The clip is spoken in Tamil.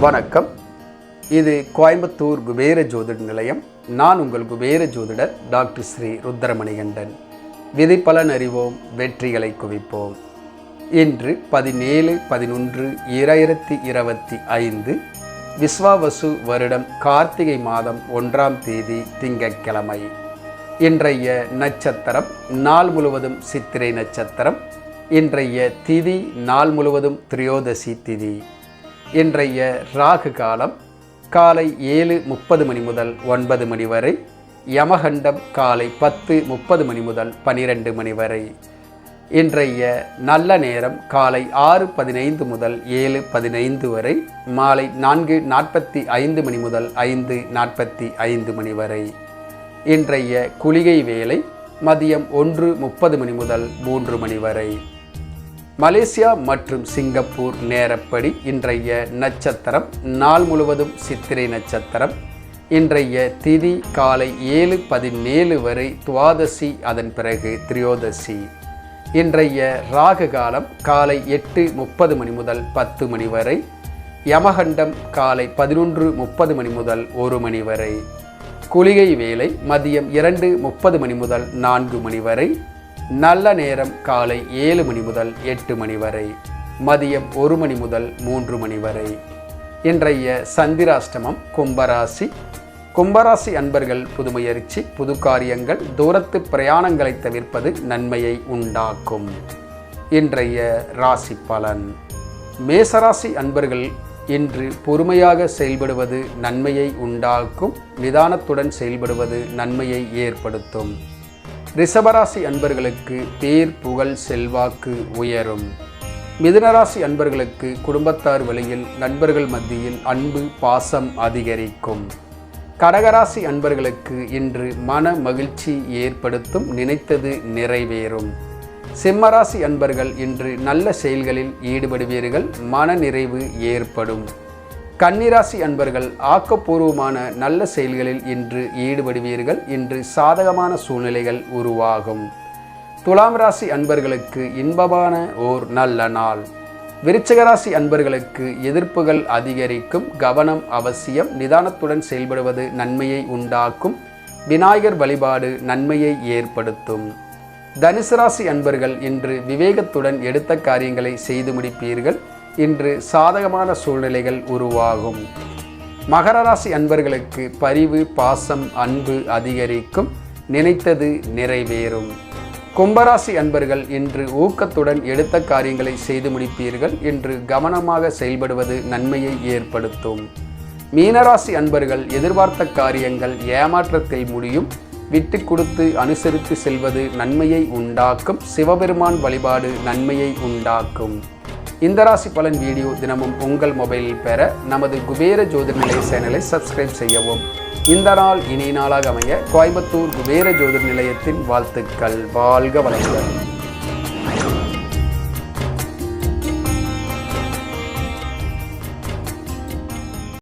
வணக்கம். இது கோயம்புத்தூர் குபேர ஜோதிட நிலையம். நான் உங்கள் குபேர ஜோதிடர் டாக்டர் ஸ்ரீ ருத்ரமணிகண்டன். விதிப்பலன் அறிவோம், வெற்றிகளை குவிப்போம். இன்று 17/11/2025 விஸ்வாவசு வருடம் கார்த்திகை மாதம் 1ஆம் தேதி திங்கட்கிழமை. இன்றைய நட்சத்திரம் நாள் முழுவதும் சித்திரை நட்சத்திரம். இன்றைய திதி நாள் முழுவதும் திரியோதசி திதி. இன்றைய ராகு காலம் காலை 7:30 மணி முதல் 9 மணி வரை. யமகண்டம் காலை 10:30 மணி முதல் 12 மணி வரை. இன்றைய நல்ல நேரம் காலை 6:15 முதல் 7:15 வரை. மாலை 4:45 மணி முதல் 5:45 மணி வரை. இன்றைய குளிகை வேளை மதியம் 1:30 மணி முதல் 3 மணி வரை. மலேசியா மற்றும் சிங்கப்பூர் நேரப்படி இன்றைய நட்சத்திரம் நாள் முழுவதும் சித்திரை நட்சத்திரம். இன்றைய திதி காலை 7:17 வரை துவாதசி, அதன் பிறகு திரியோதசி. இன்றைய ராகு காலம் காலை 8:30 மணி முதல் 10 மணி வரை. யமகண்டம் காலை 11:30 மணி முதல் 1 மணி வரை. குளிகை வேளை மதியம் 2:30 மணி முதல் 4 மணி வரை. நல்ல நேரம் காலை 7 மணி முதல் 8 மணி வரை. மதியம் 1 மணி முதல் 3 மணி வரை. இன்றைய சந்திராஷ்டமம் கும்பராசி. கும்பராசி அன்பர்கள் புதுமுயற்சி, புது காரியங்கள், தூரத்து பிரயாணங்களை தவிர்ப்பது நன்மையை உண்டாக்கும். இன்றைய ராசி பலன். மேசராசி அன்பர்கள் இன்று பொறுமையாக செயல்படுவது நன்மையை உண்டாக்கும். நிதானத்துடன் செயல்படுவது நன்மையை ஏற்படுத்தும். ரிஷபராசி அன்பர்களுக்கு பேர், புகழ், செல்வாக்கு உயரும். மிதுனராசி அன்பர்களுக்கு குடும்பத்தார் வழியில், நண்பர்கள் மத்தியில் அன்பு, பாசம் அதிகரிக்கும். கடகராசி அன்பர்களுக்கு இன்று மன மகிழ்ச்சி ஏற்படுத்தும். நினைத்தது நிறைவேறும். சிம்மராசி அன்பர்கள் இன்று நல்ல செயல்களில் ஈடுபடுவீர்கள். மன நிறைவு ஏற்படும். கன்னிராசி அன்பர்கள் ஆக்கப்பூர்வமான நல்ல செயல்களில் இன்று ஈடுபடுவீர்கள். இன்று சாதகமான சூழ்நிலைகள் உருவாகும். துலாம் ராசி அன்பர்களுக்கு இன்பமான ஓர் நல்ல நாள். விருச்சிகராசி அன்பர்களுக்கு எதிர்ப்புகள் அதிகரிக்கும். கவனம் அவசியம். நிதானத்துடன் செயல்படுவது நன்மையை உண்டாக்கும். விநாயகர் வழிபாடு நன்மையை ஏற்படுத்தும். தனுசு ராசி அன்பர்கள் இன்று விவேகத்துடன் எடுத்த காரியங்களை செய்து முடிப்பீர்கள். இன்று சாதகமான சூழ்நிலைகள் உருவாகும். மகர ராசி அன்பர்களுக்கு பரிவு, பாசம், அன்பு அதிகரிக்கும். நினைத்தது நிறைவேறும். கும்பராசி அன்பர்கள் இன்று ஊக்கத்துடன் எடுத்த காரியங்களை செய்து முடிப்பீர்கள். இன்று கவனமாக செயல்படுவது நன்மையை ஏற்படுத்தும். மீனராசி அன்பர்கள் எதிர்பார்த்த காரியங்கள் ஏமாற்றத்தில் முடியும். விட்டு கொடுத்து அனுசரித்து செல்வது நன்மையை உண்டாக்கும். சிவபெருமான் வழிபாடு நன்மையை உண்டாக்கும். இந்த ராசி பலன் வீடியோ தினமும் உங்கள் மொபைலில் பெற நமது குபேர ஜோதிட நிலைய சேனலை சப்ஸ்கிரைப் செய்யவும். இந்த நாள் இனிய நாளாக அமைய கோயம்புத்தூர் குபேர ஜோதிட நிலையத்தின் வாழ்த்துக்கள். வாழ்க வளமுடன்.